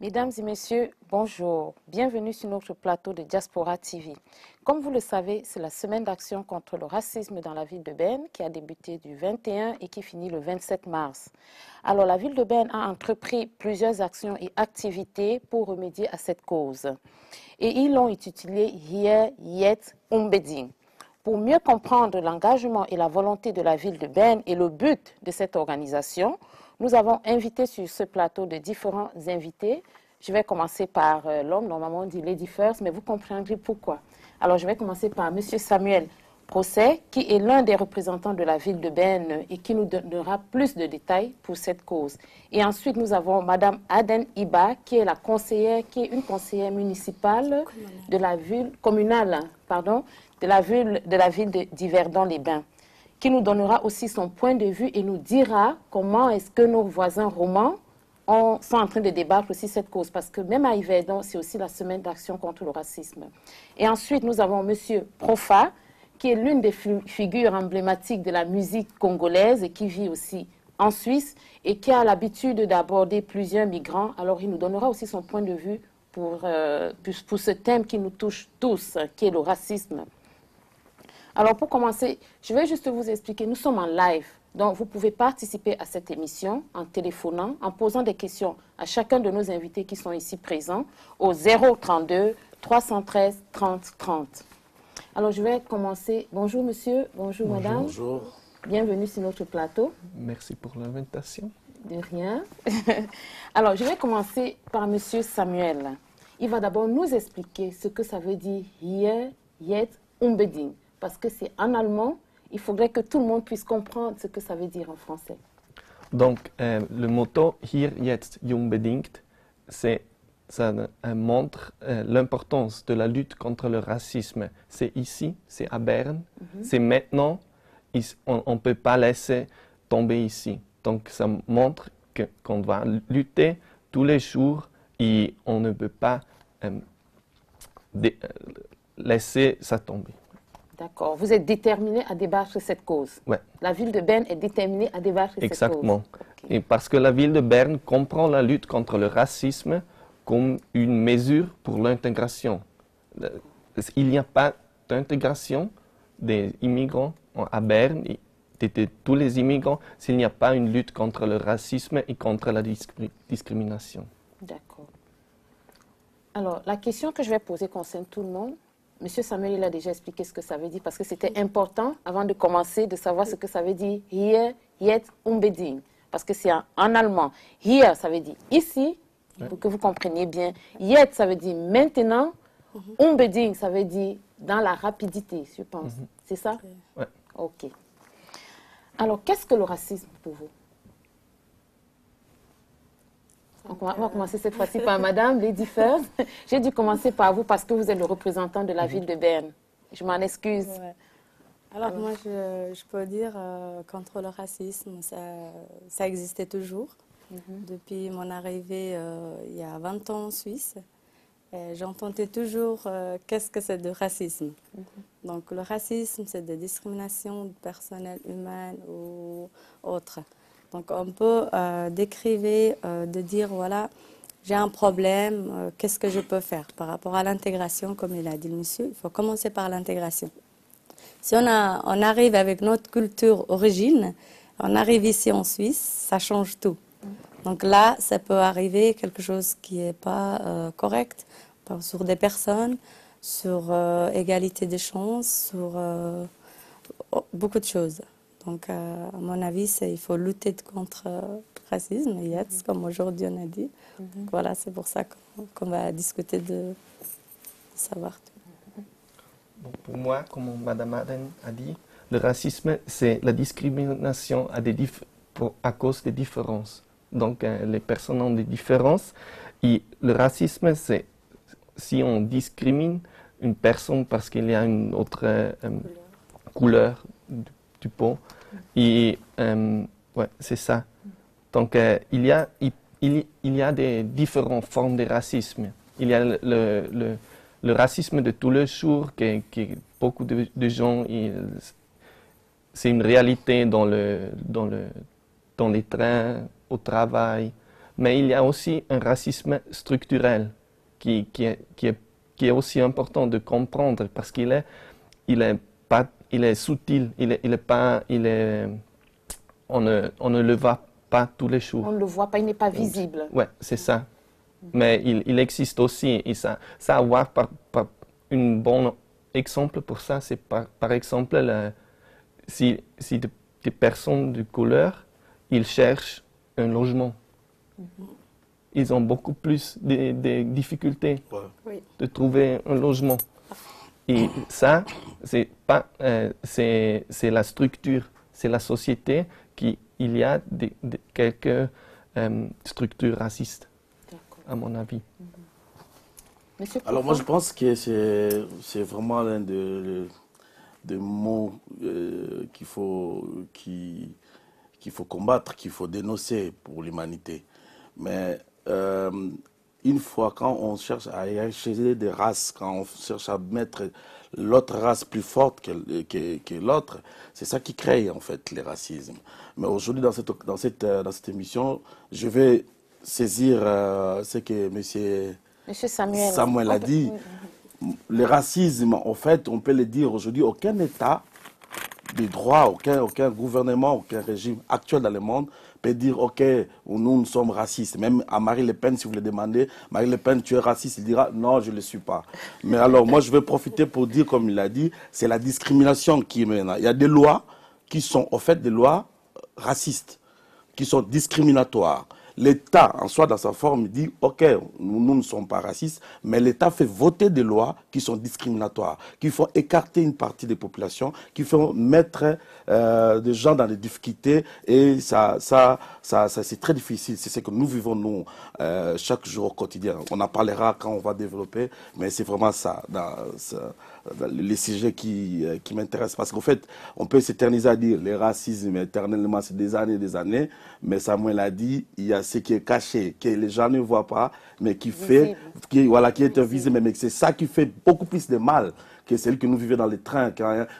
Mesdames et messieurs, bonjour. Bienvenue sur notre plateau de Diaspora TV. Comme vous le savez, c'est la semaine d'action contre le racisme dans la ville de Berne qui a débuté du 21 et qui finit le 27 mars. Alors, la ville de Berne a entrepris plusieurs actions et activités pour remédier à cette cause. Et ils l'ont intitulé Hier, Yet, Unbedingt. Pour mieux comprendre l'engagement et la volonté de la ville de Berne et le but de cette organisation, nous avons invité sur ce plateau de différents invités. Je vais commencer par l'homme, normalement on dit Lady First, mais vous comprendrez pourquoi. Alors je vais commencer par M. Samuel Procès, qui est l'un des représentants de la ville de Berne et qui nous donnera plus de détails pour cette cause. Et ensuite nous avons Mme Aden Iba, qui est la conseillère, qui est une conseillère municipale de la ville, communale, pardon, de la ville d'Yverdon-les-Bains, qui nous donnera aussi son point de vue et nous dira comment est-ce que nos voisins romans sont en train de débattre aussi cette cause. Parce que même à Yverdon, c'est aussi la semaine d'action contre le racisme. Et ensuite, nous avons M. Profa, qui est l'une des figures emblématiques de la musique congolaise et qui vit aussi en Suisse et qui a l'habitude d'aborder plusieurs migrants. Alors, il nous donnera aussi son point de vue pour ce thème qui nous touche tous, qui est le racisme. Alors, pour commencer, je vais juste vous expliquer, nous sommes en live, donc vous pouvez participer à cette émission en téléphonant, en posant des questions à chacun de nos invités qui sont ici présents au 032 313 30 30. Alors, je vais commencer. Bonjour monsieur, bonjour madame. Bonjour. Bienvenue sur notre plateau. Merci pour l'invitation. De rien. Alors, je vais commencer par monsieur Samuel. Il va d'abord nous expliquer ce que ça veut dire Hier, Yet, Unbedingt. Parce que c'est en allemand, il faudrait que tout le monde puisse comprendre ce que ça veut dire en français. Donc, le motto Hier, Jetzt, Unbedingt, ça montre l'importance de la lutte contre le racisme. C'est ici, c'est à Berne, c'est maintenant, on ne peut pas laisser tomber ici. Donc, ça montre qu'on va lutter tous les jours et on ne peut pas laisser ça tomber. D'accord. Vous êtes déterminé à débattre cette cause. Ouais. La ville de Berne est déterminée à débattre cette cause. Exactement. Okay. Et parce que la ville de Berne comprend la lutte contre le racisme comme une mesure pour l'intégration. Il n'y a pas d'intégration des immigrants à Berne, de tous les immigrants, s'il n'y a pas une lutte contre le racisme et contre la discrimination. D'accord. Alors, la question que je vais poser concerne tout le monde. Monsieur Samuel, il a déjà expliqué ce que ça veut dire parce que c'était important, avant de commencer, de savoir ce que ça veut dire Hier, Yet, Unbedingt. Parce que c'est en allemand. Hier, ça veut dire ici, pour que vous compreniez bien. Yet, ça veut dire maintenant. Unbedingt, ça veut dire dans la rapidité, je pense. C'est ça? Oui. OK. Alors, qu'est-ce que le racisme pour vous? On va commencer cette fois-ci par Madame Lady First. J'ai dû commencer par vous parce que vous êtes le représentant de la ville de Berne. Je m'en excuse. Ouais. Alors moi, je peux dire contre le racisme, ça existait toujours. Depuis mon arrivée il y a 20 ans en Suisse, j'entendais toujours qu'est-ce que c'est le racisme. Donc le racisme, c'est des discriminations de personnel humain ou autre. Donc on peut décrire, de dire voilà, j'ai un problème, qu'est-ce que je peux faire par rapport à l'intégration, comme il a dit le monsieur, il faut commencer par l'intégration. Si on arrive avec notre culture origine, on arrive ici en Suisse, ça change tout. Donc là, ça peut arriver quelque chose qui n'est pas correct sur des personnes, sur égalité des chances, sur beaucoup de choses. Donc, à mon avis, il faut lutter contre le racisme, comme aujourd'hui on a dit. Voilà, c'est pour ça qu'on va discuter de savoir tout. Bon, pour moi, comme Mme Aden a dit, le racisme, c'est la discrimination à cause des différences. Donc, les personnes ont des différences. Et le racisme, c'est si on discrimine une personne parce qu'il y a une autre couleur du peau. Et ouais, c'est ça. Donc, il y a des différentes formes de racisme. Il y a le racisme de tous les jours que beaucoup de gens, c'est une réalité dans les trains, au travail, Mais il y a aussi un racisme structurel qui est aussi important de comprendre parce il est subtil, on ne le voit pas tous les jours. On ne le voit pas, il n'est pas visible. Oui, c'est ça. Mais il existe aussi. Et ça a à voir par un bon exemple pour ça. C'est par exemple, si des personnes de couleur, ils cherchent un logement. Ils ont beaucoup plus de difficultés de trouver un logement. Et ça, c'est la structure, c'est la société il y a quelques structures racistes, à mon avis. Alors moi je pense que c'est vraiment l'un des mots qu'il faut combattre, qu'il faut dénoncer pour l'humanité. Mais une fois, quand on cherche à hiérarchiser des races, quand on cherche à mettre l'autre race plus forte que l'autre, c'est ça qui crée en fait les racismes. Mais aujourd'hui, dans cette émission, je vais saisir ce que Monsieur Samuel a dit. Le racisme, en fait, on peut le dire aujourd'hui, aucun État de droit, aucun gouvernement, aucun régime actuel dans le monde peut dire, OK, nous sommes racistes. Même à Marine Le Pen, si vous le demandez, Marine Le Pen, tu es raciste, il dira, non, je ne le suis pas. Mais alors, moi, je vais profiter pour dire, comme il a dit, c'est la discrimination qui est maintenant. Il y a des lois qui sont, en fait, des lois racistes, qui sont discriminatoires. L'État, en soi, dans sa forme, dit, OK, nous ne sommes pas racistes, mais l'État fait voter des lois qui sont discriminatoires, qui font écarter une partie des populations, qui font mettre des gens dans des difficultés. Et ça c'est très difficile. C'est ce que nous vivons, nous, chaque jour au quotidien. On en parlera quand on va développer, mais c'est vraiment ça, dans les sujets qui m'intéressent. Parce qu'en fait, on peut s'éterniser à dire le racisme éternellement, c'est des années, mais Samuel a dit, il y a ce qui est caché, que les gens ne voient pas, mais qui est invisible, mais c'est ça qui fait beaucoup plus de mal que celle que nous vivons dans les trains.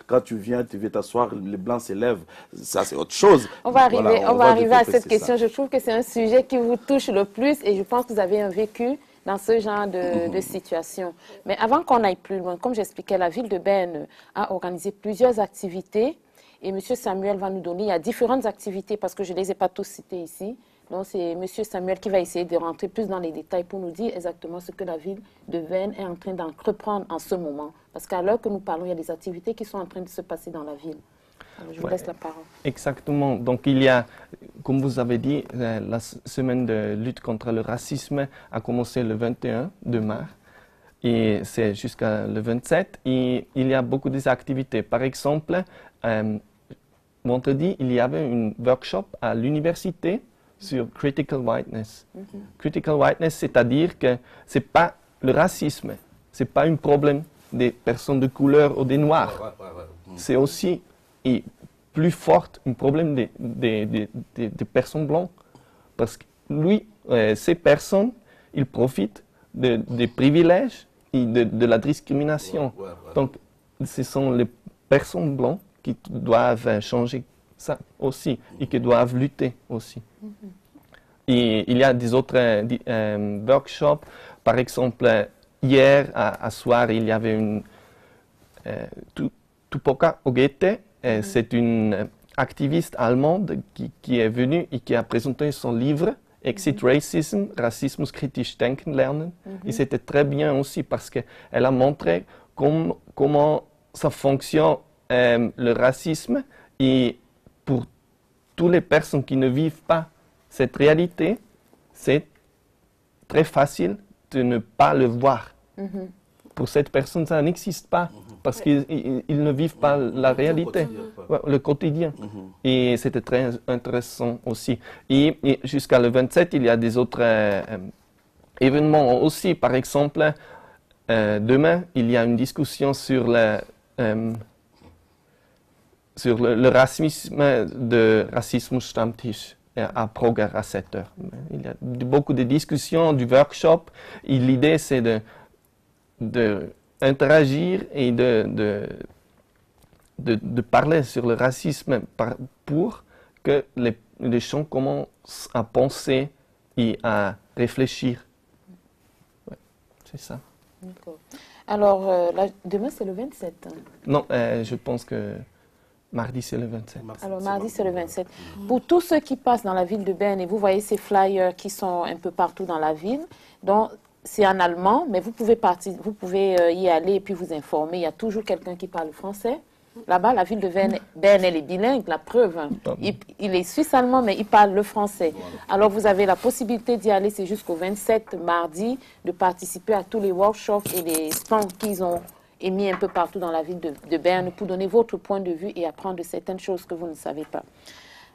Quand tu viens t'asseoir, les blancs s'élèvent, ça c'est autre chose. On va arriver à cette question. Je trouve que c'est un sujet qui vous touche le plus et je pense que vous avez un vécu dans ce genre de situation. Mais avant qu'on aille plus loin, comme j'expliquais, la ville de Berne a organisé plusieurs activités et M. Samuel va nous donner, il y a différentes activités parce que je ne les ai pas tous citées ici. Donc c'est M. Samuel qui va essayer de rentrer plus dans les détails pour nous dire exactement ce que la ville de Berne est en train d'entreprendre en ce moment. Parce qu'à l'heure que nous parlons, il y a des activités qui sont en train de se passer dans la ville. Alors, je vous laisse la parole. Exactement. Donc il y a, comme vous avez dit, la semaine de lutte contre le racisme a commencé le 21 de mars. Et c'est jusqu'à le 27. Et il y a beaucoup d'activités. Par exemple, vendredi, il y avait un workshop à l'université sur Critical Whiteness. Critical Whiteness, c'est-à-dire que ce n'est pas le racisme, ce n'est pas un problème des personnes de couleur ou des noirs. C'est aussi et plus fort un problème des personnes blanches. Parce que ces personnes, ils profitent des privilèges et de la discrimination. Donc, ce sont les personnes blanches qui doivent changer ça aussi et qui doivent lutter aussi. Et il y a des autres workshops. Par exemple, hier à soir, il y avait une Tupoka Ogete. C'est une activiste allemande qui est venue et qui a présenté son livre Exit Racism, Rassismus kritisch denken lernen. Et c'était très bien aussi parce qu'elle a montré comment ça fonctionne le racisme et pour toutes les personnes qui ne vivent pas cette réalité, c'est très facile de ne pas le voir. Pour cette personne, ça n'existe pas parce qu'ils ne vivent pas la réalité, le quotidien. Et c'était très intéressant aussi. Et jusqu'à le 27, il y a des autres événements aussi. Par exemple, demain, il y a une discussion sur le racisme de Rassismus Stammtisch à Prague à 7 heures. Il y a beaucoup de discussions, du workshop. Et l'idée, c'est d'interagir et de parler sur le racisme pour que les gens commencent à penser et à réfléchir. Ouais, c'est ça. D'accord. Alors, demain, c'est le 27. Hein. Non, je pense que mardi, c'est le 27. Alors, mardi, c'est le 27. Pour tous ceux qui passent dans la ville de Berne, et vous voyez ces flyers qui sont un peu partout dans la ville, donc c'est en allemand, mais vous pouvez y aller et puis vous informer. Il y a toujours quelqu'un qui parle français. Là-bas, la ville de Berne, elle est bilingue, la preuve. Hein. Il est suisse-allemand, mais il parle le français. Alors, vous avez la possibilité d'y aller, c'est jusqu'au 27 mardi, de participer à tous les workshops et les stands qu'ils ont émis un peu partout dans la ville de Berne pour donner votre point de vue et apprendre de certaines choses que vous ne savez pas.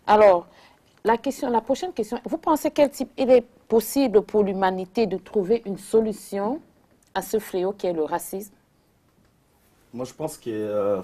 Alors, la prochaine question, vous pensez il est possible pour l'humanité de trouver une solution à ce fléau qui est le racisme? Moi, je pense que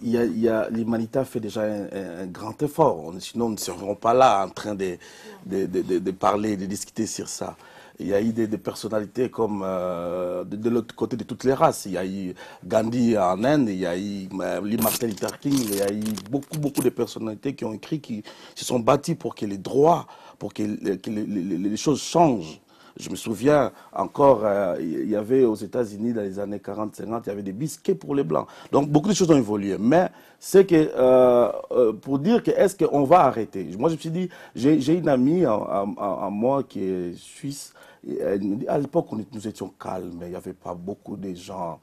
l'humanité a fait déjà un grand effort. Sinon, nous ne serions pas là en train de parler, de discuter sur ça. Il y a eu des personnalités comme de l'autre côté de toutes les races. Il y a eu Gandhi en Inde, il y a eu Martin Luther King, il y a eu beaucoup de personnalités qui ont écrit, qui se sont battues pour que les droits, pour que les choses changent. Je me souviens encore, il y avait aux États-Unis dans les années 40-50, il y avait des biscuits pour les Blancs. Donc beaucoup de choses ont évolué. Mais c'est que, pour dire que est-ce qu'on va arrêter? Moi je me suis dit, j'ai une amie à moi qui est suisse, et elle me dit, à l'époque nous étions calmes, il n'y avait pas beaucoup de gens.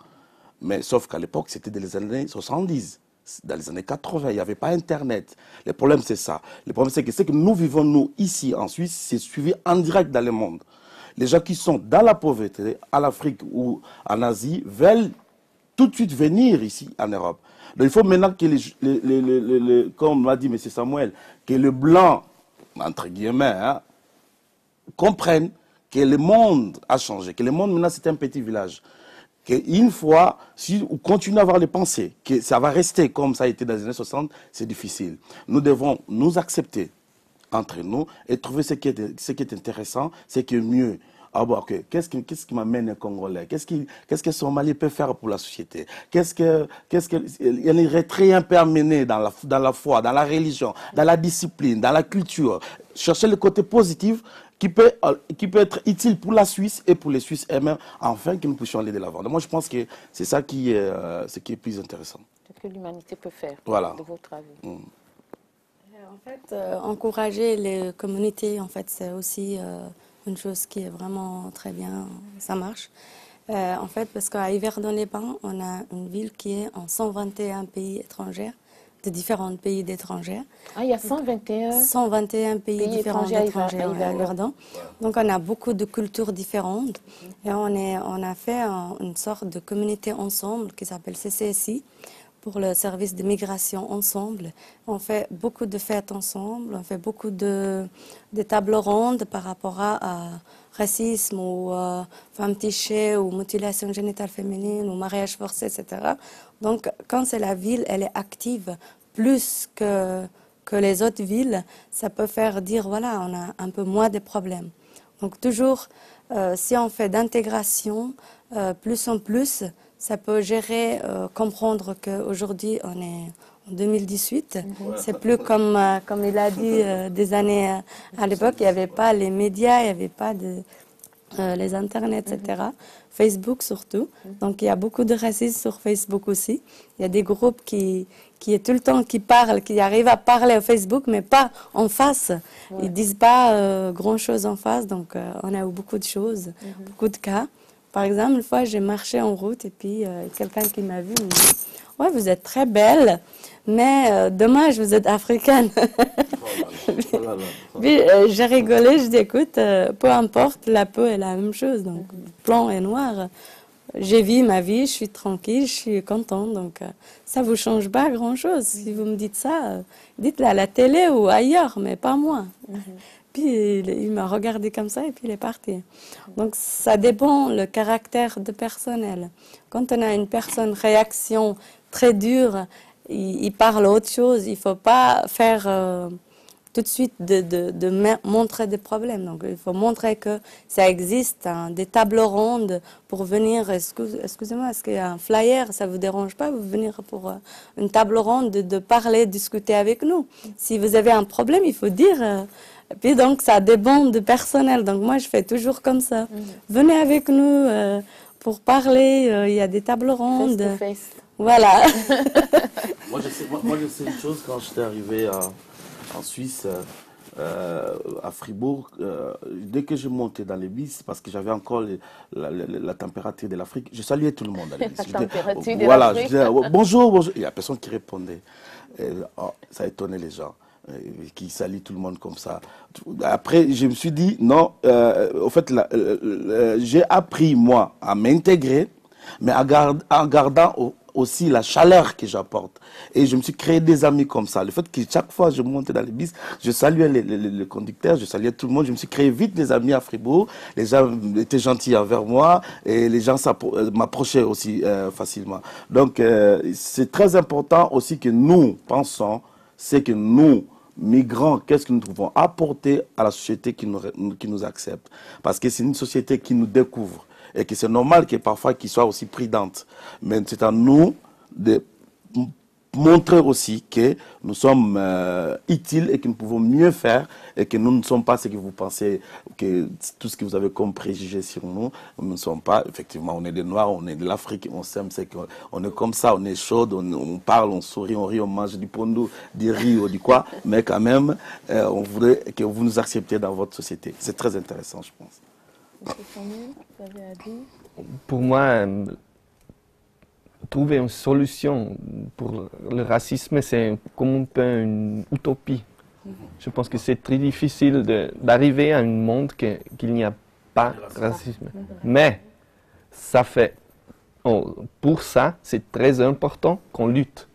Mais sauf qu'à l'époque c'était dans les années 70. Dans les années 80, il n'y avait pas Internet. Le problème, c'est ça. Le problème, c'est que nous vivons, nous, ici, en Suisse, c'est suivi en direct dans le monde. Les gens qui sont dans la pauvreté, en Afrique ou en Asie, veulent tout de suite venir ici, en Europe. Donc, il faut maintenant que, comme l'a dit M. Samuel, que le blanc, entre guillemets, hein, comprenne que le monde a changé, que le monde, maintenant, c'est un petit village. Qu'une fois, si on continue à avoir les pensées, que ça va rester comme ça a été dans les années 60, c'est difficile. Nous devons nous accepter entre nous et trouver ce qui est intéressant, ce qui est mieux. Ah bon, okay. Qu'est-ce qui m'amène un Congolais? Qu'est-ce que Somalie peut faire pour la société? Il y a un retrait un peu amené dans la foi, dans la religion, dans la discipline, dans la culture. Chercher le côté positif qui peut être utile pour la Suisse et pour les Suisses eux-mêmes, afin que nous puissions aller de l'avant. Moi, je pense que c'est ça qui est, ce qui est plus intéressant. Ce que l'humanité peut faire, voilà. De votre avis. En fait, encourager les communautés, en fait, c'est aussi une chose qui est vraiment très bien, ça marche. En fait, parce qu'à Yverdon-les-Bains, on a une ville qui est en 121 pays étrangers, de différents pays d'étrangers. Ah, il y a 121 pays différents d'étrangers à Yverdon. Donc, on a beaucoup de cultures différentes. Et on a fait une sorte de communauté ensemble qui s'appelle CCSI, pour le service de migration ensemble. On fait beaucoup de fêtes ensemble, on fait beaucoup de tables rondes par rapport à racisme ou femmes tichées ou mutilation génitale féminine ou mariage forcé, etc. Donc, quand c'est la ville, elle est active plus que les autres villes, ça peut faire dire, voilà, on a un peu moins de problèmes. Donc, toujours, si on fait d'intégration, plus en plus, ça peut gérer, comprendre qu'aujourd'hui, on est en 2018. C'est plus comme il a dit des années à l'époque, il n'y avait pas les médias, il n'y avait pas les internets, etc. Facebook surtout. Donc il y a beaucoup de racisme sur Facebook aussi. Il y a des groupes qui est tout le temps qui parlent, qui arrivent à parler au Facebook, mais pas en face. Ils ne disent pas grand-chose en face. Donc on a eu beaucoup de choses, beaucoup de cas. Par exemple, une fois, j'ai marché en route et puis quelqu'un qui m'a vu me dit « Ouais, vous êtes très belle, mais dommage, vous êtes africaine. » Puis j'ai rigolé, je dis « Écoute, peu importe, la peau est la même chose, donc blanc et noir. J'ai vu ma vie, je suis tranquille, je suis contente, donc ça ne vous change pas grand-chose. Si vous me dites ça, dites-le à la télé ou ailleurs, mais pas moi. » Puis il m'a regardé comme ça et puis il est parti. Donc ça dépend le caractère de personnel. Quand on a une personne réaction très dure, il parle autre chose. Il ne faut pas faire tout de suite de montrer des problèmes. Donc il faut montrer que ça existe, hein, des tables rondes pour venir. Excusez-moi, est-ce qu'il y a un flyer? Ça ne vous dérange pas? Vous venir pour une table ronde, de parler, discuter avec nous. Si vous avez un problème, il faut dire... Et puis donc, ça dépend du personnel. Donc moi, je fais toujours comme ça. Venez avec nous pour parler. Il y a des tables rondes. Face to face. Voilà. Moi, je sais une chose, quand j'étais arrivé en Suisse, à Fribourg, dès que je montais dans les bus, parce que j'avais encore la température de l'Afrique, je saluais tout le monde dans les bus. La température de Voilà, je l'Afrique. disais bonjour, bonjour. Il n'y a personne qui répondait. Ça étonnait les gens, qui saluent tout le monde comme ça. Après, je me suis dit, non, au fait, j'ai appris, moi, à m'intégrer, mais en gardant aussi la chaleur que j'apporte. Et je me suis créé des amis comme ça. Le fait que chaque fois je montais dans les bus, je saluais les conducteurs, je saluais tout le monde. Je me suis créé vite des amis à Fribourg. Les gens étaient gentils envers moi et les gens m'approchaient aussi facilement. Donc c'est très important aussi que nous pensons, c'est que nous, migrants, qu'est-ce que nous pouvons apporter à la société qui nous accepte. Parce que c'est une société qui nous découvre. Et que c'est normal que parfois qu'ils soient aussi prudentes. Mais c'est à nous de montrer aussi que nous sommes utiles et que nous pouvons mieux faire et que nous ne sommes pas ce que vous pensez, que tout ce que vous avez comme préjugés sur nous, nous ne sommes pas. Effectivement, on est des Noirs, on est de l'Afrique, on s'aime, c'est qu'on est comme ça, on est chaud, on parle, on sourit, on rit, on mange du pondou, du riz ou du quoi, mais quand même, on voudrait que vous nous acceptiez dans votre société. C'est très intéressant, je pense. Pour moi, trouver une solution pour le racisme, c'est comme un peu une utopie. Je pense que c'est très difficile d'arriver à un monde qu'il n'y a pas de racisme. Mais ça fait, pour ça, c'est très important qu'on lutte,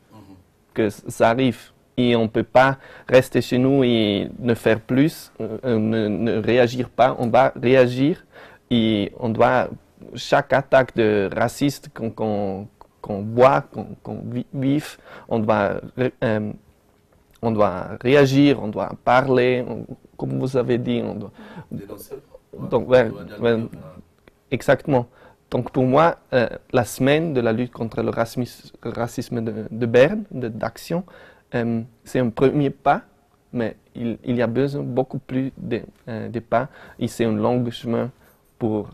que ça arrive. Et on ne peut pas rester chez nous et ne faire plus, ne réagir pas. On va réagir et on doit, chaque attaque de raciste qu'on voit, qu'on vive, on doit réagir, on doit parler, comme vous avez dit. On doit dénoncer. Donc, exactement. Donc pour moi, la semaine de la lutte contre le racisme de Berne, d'action, c'est un premier pas, mais il y a besoin beaucoup plus de pas. Et c'est un long chemin pour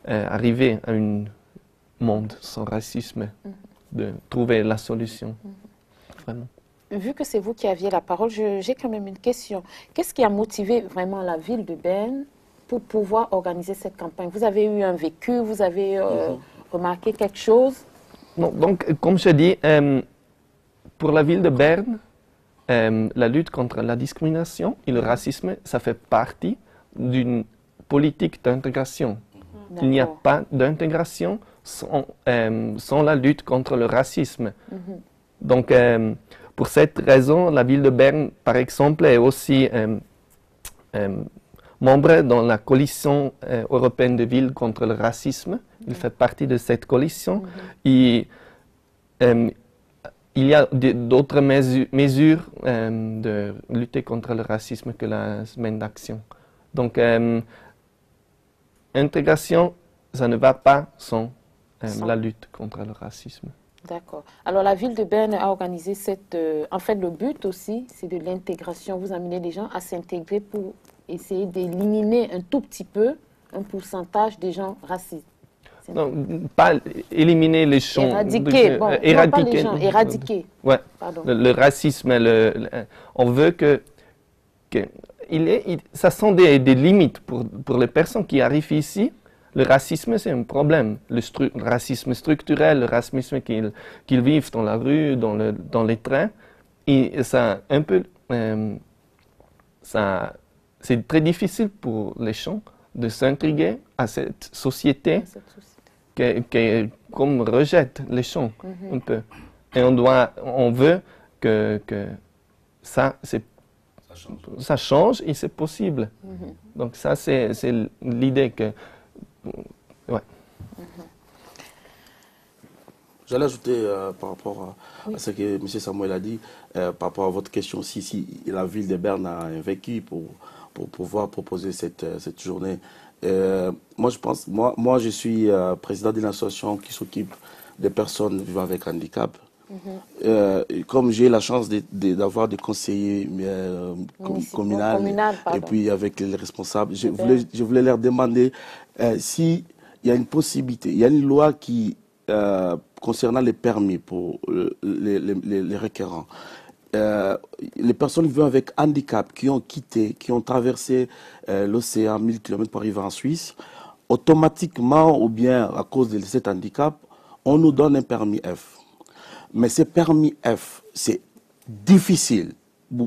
arriver à un monde sans racisme, de trouver la solution. Vraiment. Vu que c'est vous qui aviez la parole, j'ai quand même une question. Qu'est-ce qui a motivé vraiment la ville de Berne pour pouvoir organiser cette campagne? Vous avez eu un vécu, vous avez remarqué quelque chose? Non, donc, comme je dis, pour la ville de Berne, la lutte contre la discrimination et le racisme, ça fait partie d'une politique d'intégration. Il n'y a pas d'intégration sans la lutte contre le racisme. Donc, pour cette raison, la ville de Berne, par exemple, est aussi membre dans la coalition européenne de villes contre le racisme. Il fait partie de cette coalition. Et il y a d'autres mesures de lutter contre le racisme que la semaine d'action. Donc, intégration, ça ne va pas sans la lutte contre le racisme. D'accord. Alors, la ville de Berne a organisé cette... en fait, le but aussi, c'est de l'intégration. Vous amenez les gens à s'intégrer pour essayer d'éliminer un tout petit peu un pourcentage des gens racistes. Non, pas éliminer les gens. Éradiquer. Bon, éradiquer. Non, pas les gens, éradiquer. Ouais. Le racisme, on veut ça sont des limites pour les personnes qui arrivent ici. Le racisme, c'est un problème. Le racisme structurel, le racisme qu'ils vivent dans la rue, dans les trains. Et ça, un peu, c'est très difficile pour les gens de s'intégrer à cette société qui comme rejette les gens un peu. Et on veut que ça change et c'est possible. Donc ça, c'est l'idée que... Ouais. J'allais ajouter par rapport à ce que M. Samuel a dit, par rapport à votre question aussi, si la ville de Berne a un vécu pour pouvoir proposer cette journée. Moi, je pense, moi, je suis président d'une association qui s'occupe des personnes vivant avec handicap. Comme j'ai la chance d'avoir des conseillers communaux, et puis avec les responsables, je voulais leur demander s'il y a une possibilité, il y a une loi qui, concernant les permis pour les requérants. Les personnes vivant avec handicap qui ont quitté, qui ont traversé l'océan 1000 km pour arriver en Suisse, automatiquement ou bien à cause de cet handicap, on nous donne un permis F. Mais ce permis F, c'est difficile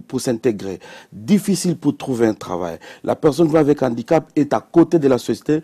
pour s'intégrer, difficile pour trouver un travail. La personne qui vit avec handicap est à côté de la société.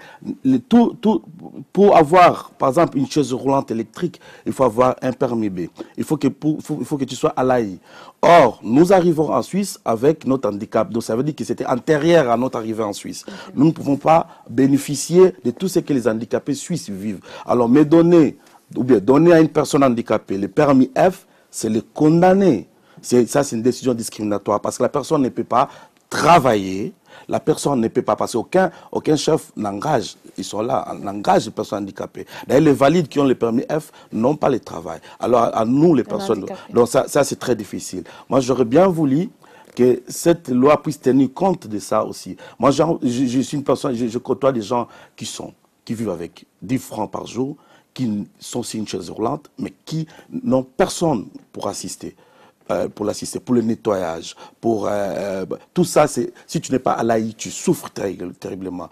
Pour avoir, par exemple, une chaise roulante électrique, il faut avoir un permis B. Il faut que tu sois à l'AI. Or, nous arrivons en Suisse avec notre handicap. Donc, ça veut dire que c'était antérieur à notre arrivée en Suisse. Nous ne pouvons pas bénéficier de tout ce que les handicapés suisses vivent. Alors, me donner, ou bien donner à une personne handicapée le permis F, c'est le condamner. Ça, c'est une décision discriminatoire parce que la personne ne peut pas travailler, la personne ne peut pas passer, aucun chef n'engage, ils sont là, n'engage les personnes handicapées. D'ailleurs, les valides qui ont le permis F n'ont pas le travail. Alors, à nous, les personnes, donc ça c'est très difficile. Moi, j'aurais bien voulu que cette loi puisse tenir compte de ça aussi. Moi, je suis une personne, je côtoie des gens qui vivent avec 10 francs par jour, qui sont sur une chaise roulante, mais qui n'ont personne pour assister. Pour l'assister, pour le nettoyage, pour tout ça, si tu n'es pas à l'AI, tu souffres terriblement.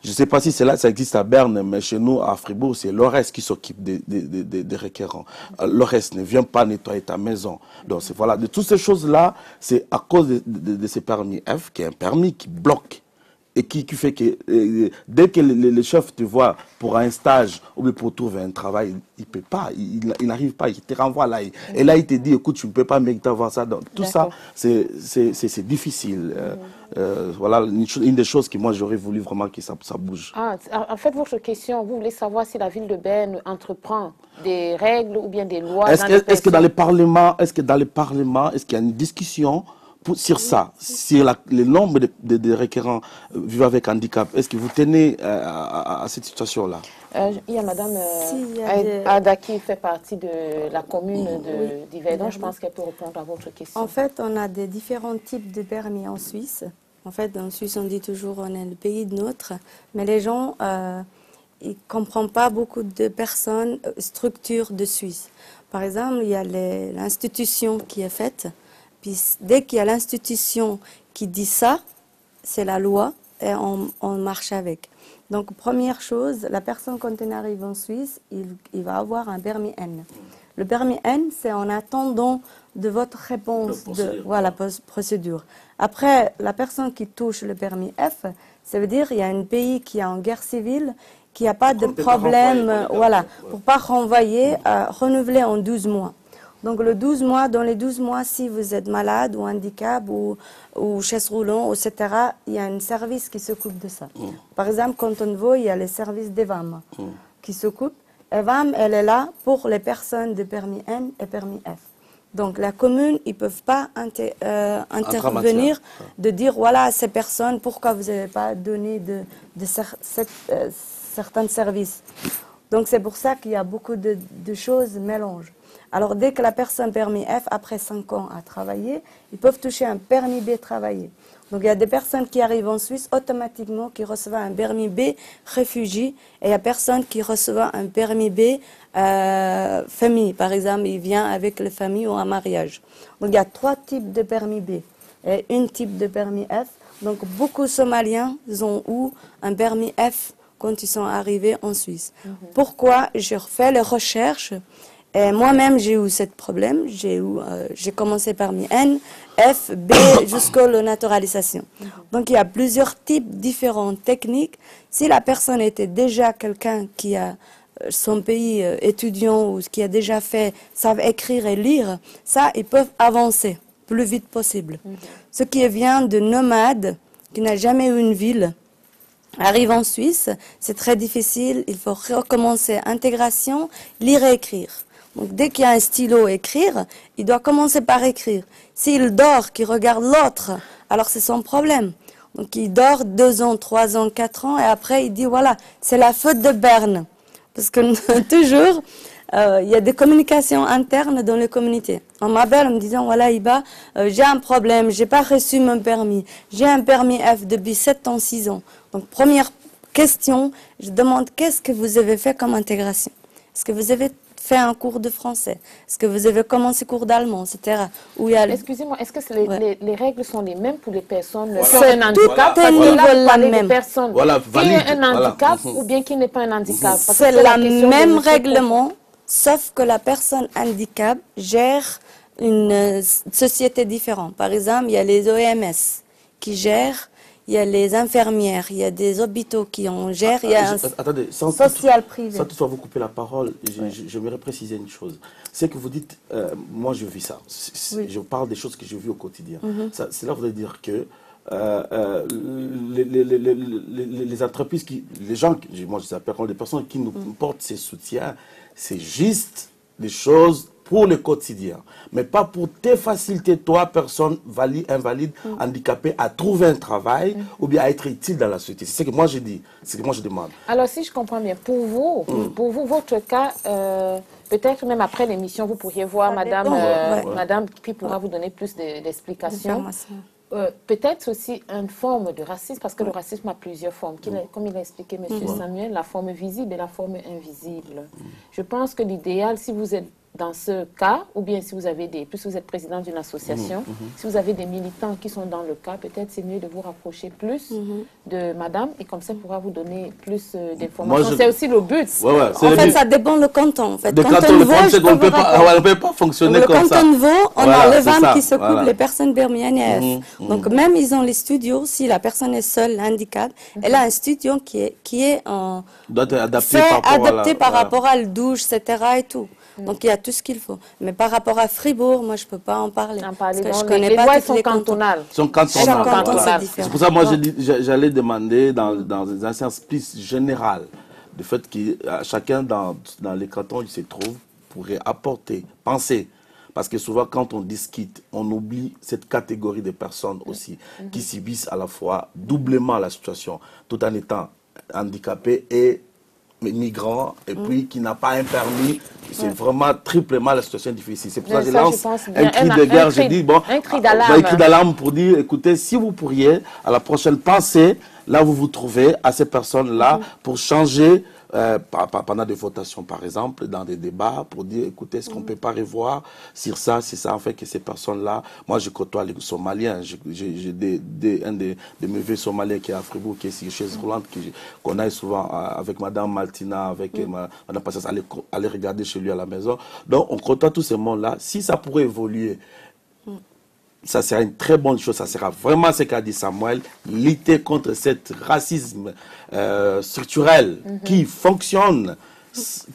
Je ne sais pas si ça existe à Berne, mais chez nous, à Fribourg, c'est l'ORES qui s'occupe des requérants. L'ORES ne vient pas nettoyer ta maison. Donc voilà, de toutes ces choses-là, c'est à cause de ces permis F, qui est un permis qui bloque. Et qui fait que dès que le chef te voit pour un stage ou pour trouver un travail, il ne peut pas, il n'arrive pas, il te renvoie là. Et là, il te dit, écoute, tu ne peux pas mériter avoir ça. Donc, tout ça, c'est difficile. Voilà une des choses que moi, j'aurais voulu vraiment que ça bouge. En fait, votre question, vous voulez savoir si la ville de Berne entreprend des règles ou bien des lois Est-ce que dans le Parlement, est-ce qu'il y a une discussion sur ça, sur le nombre de requérants vivant avec handicap? Est-ce que vous tenez à cette situation-là? Il y a Madame Ada qui fait partie de la commune d'Yverdon. Je pense qu'elle peut répondre à votre question. En fait, on a des différents types de permis en Suisse. En fait, en Suisse, on dit toujours on est le pays de nôtre, mais les gens, ils ne comprennent pas beaucoup de personnes, structures de Suisse. Par exemple, il y a l'institution qui est faite. Puis dès qu'il y a l'institution qui dit ça, c'est la loi et on marche avec. Donc première chose, la personne quand elle arrive en Suisse, il va avoir un permis N. Le permis N, c'est en attendant de votre réponse, procédure. Après, la personne qui touche le permis F, ça veut dire qu'il y a un pays qui est en guerre civile, qui n'a pas de problème, pour pas renvoyer, renouveler en 12 mois. Donc dans les 12 mois, si vous êtes malade ou handicap ou chaise roulante, etc., il y a un service qui s'occupe de ça. Par exemple, quand on va, il y a le service d'EVAM qui s'occupe. EVAM, elle est là pour les personnes de permis N et permis F. Donc la commune, ils ne peuvent pas intervenir, de dire, voilà, ces personnes, pourquoi vous n'avez pas donné certains services. Donc c'est pour ça qu'il y a beaucoup de choses mélangées. Alors, dès que la personne permis F, après 5 ans à travailler, ils peuvent toucher un permis B travailler. Donc, il y a des personnes qui arrivent en Suisse automatiquement qui reçoivent un permis B réfugié et il y a personne qui reçoit un permis B famille. Par exemple, il vient avec la famille ou un mariage. Donc, il y a 3 types de permis B et un type de permis F. Donc, beaucoup de Somaliens ont eu un permis F quand ils sont arrivés en Suisse. Pourquoi? J'ai refait les recherches. Et moi-même, j'ai eu ce problème. J'ai commencé parmi N, F, B, jusqu'à la naturalisation. Donc, il y a plusieurs types différentes techniques. Si la personne était déjà quelqu'un qui a son pays étudiant ou qui a déjà fait, savent écrire et lire, ça, ils peuvent avancer le plus vite possible. Ce qui vient de nomade, qui n'a jamais eu une ville, arrive en Suisse, c'est très difficile. Il faut recommencer intégration, lire et écrire. Donc, dès qu'il y a un stylo écrire, il doit commencer par écrire. S'il dort, qu'il regarde l'autre, alors c'est son problème. Donc, il dort 2 ans, 3 ans, 4 ans, et après, il dit, voilà, c'est la faute de Berne. Parce que toujours, il y a des communications internes dans les communautés. On m'appelle en me disant, voilà Iba, j'ai un problème, j'ai pas reçu mon permis. J'ai un permis F depuis 7 ans, 6 ans. Donc première question, je demande qu'est-ce que vous avez fait comme intégration? Est-ce que vous avez fait un cours de français? Est-ce que vous avez commencé cours d'allemand, etc. Excusez-moi, est-ce que les règles sont les mêmes pour les personnes qui ont C'est un tout handicap? à niveau la même. Personnes qui ont un handicap ou bien qui n'est pas un handicap? C'est le même règlement, sauf que la personne handicap gère une société différente. Par exemple, il y a les OMS qui gèrent, il y a les infirmières, il y a des hôpitaux qui en gèrent, il y a un attendez, social privé. Sans toutefois vous couper la parole, j'aimerais préciser une chose. C'est que vous dites, moi je vis ça. Je parle des choses que je vis au quotidien. Cela voudrait dire que les entreprises, les gens, moi je appelle des personnes qui nous portent ces soutiens, c'est juste des choses pour le quotidien, mais pas pour te faciliter, toi, personne valide, invalide, handicapée, à trouver un travail ou bien à être utile dans la société. C'est ce que moi je dis, c'est ce que moi je demande. Alors, si je comprends bien, pour vous, votre cas, peut-être même après l'émission, vous pourriez voir madame qui pourra vous donner plus d'explications. Peut-être aussi une forme de racisme, parce que le racisme a plusieurs formes. Comme il a expliqué M. Samuel, la forme visible et la forme invisible. Je pense que l'idéal, si vous êtes dans ce cas, ou bien si vous avez puisque vous êtes président d'une association, si vous avez des militants qui sont dans le cas, peut-être c'est mieux de vous rapprocher plus de madame, et comme ça, elle pourra vous donner plus d'informations. C'est aussi le but. En fait, ça dépend le canton. En fait. Le canton, le problème, c'est qu'on ne peut pas fonctionner comme ça. Le canton de Vaud, on a les femmes qui s'occupent des personnes birmaniennes. Donc même, ils ont les studios, si la personne est seule, handicap, elle a un studio qui est adapté par rapport à la douche, etc. et tout. Donc il y a tout ce qu'il faut. Mais par rapport à Fribourg, moi je ne peux pas en parler. Parce que je connais pas toutes les cantonales. Chaque canton, c'est différent. C'est pour ça que moi j'allais demander dans un sens plus général, le fait que chacun dans les cantons où il se trouve pourrait apporter, penser. Parce que souvent, quand on discute, on oublie cette catégorie de personnes aussi qui subissent à la fois doublement la situation, tout en étant handicapés et migrants, et puis qui n'a pas un permis. C'est vraiment triplement la situation difficile. C'est pour ça que je lance un cri de guerre. Je dis, bon, un cri d'alarme pour dire, écoutez, si vous pourriez, à la prochaine, pensez, là où vous vous trouvez, à ces personnes-là, pour changer, pendant des votations, par exemple, dans des débats, pour dire, écoutez, est-ce qu'on ne peut pas revoir sur ça, c'est ça, en fait, que ces personnes-là, moi, je côtoie les Somaliens, j'ai un de mes vieux Somaliens qui est à Fribourg, qui est ici, chez Roland, qu'on aille souvent avec Madame Maltina, avec Madame Passas, aller regarder chez lui à la maison. Donc, on côtoie tous ces mondes-là. Si ça pourrait évoluer, ça sera une très bonne chose, ça sera vraiment ce qu'a dit Samuel, lutter contre ce racisme structurel qui fonctionne,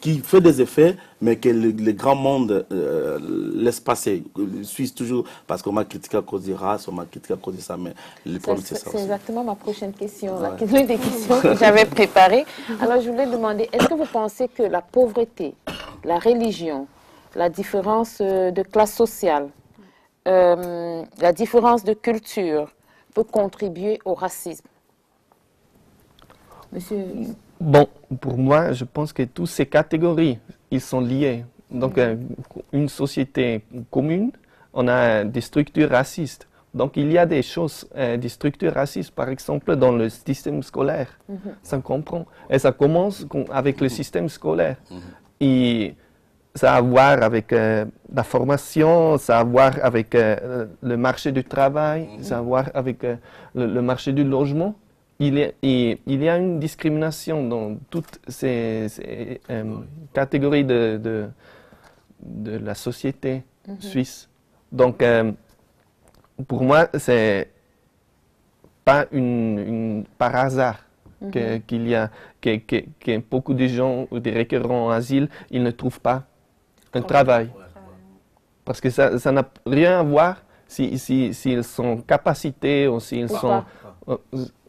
qui fait des effets, mais que le grand monde laisse passer, suit toujours, parce qu'on m'a critiqué à cause des races, on m'a critiqué à cause de ça, mais le problème c'est ça aussi. C'est exactement ma prochaine question, l'une des questions que j'avais préparées. Alors je voulais demander, est-ce que vous pensez que la pauvreté, la religion, la différence de classe sociale, la différence de culture peut contribuer au racisme? Monsieur... Bon, pour moi, je pense que toutes ces catégories, ils sont liés. Donc, une société commune, on a des structures racistes. Donc, il y a des choses, des structures racistes, par exemple, dans le système scolaire. Ça comprend. Et ça commence avec le système scolaire. Et ça a à voir avec la formation, ça a à voir avec le marché du travail, ça a à voir avec le marché du logement. Il y a une discrimination dans toutes ces catégories de la société suisse. Donc, pour moi, c'est pas par hasard qu'il y a que beaucoup de gens ou des requérants en asile, ils ne trouvent pas un travail. Parce que ça n'a rien à voir s'ils sont capacités ou s'ils sont...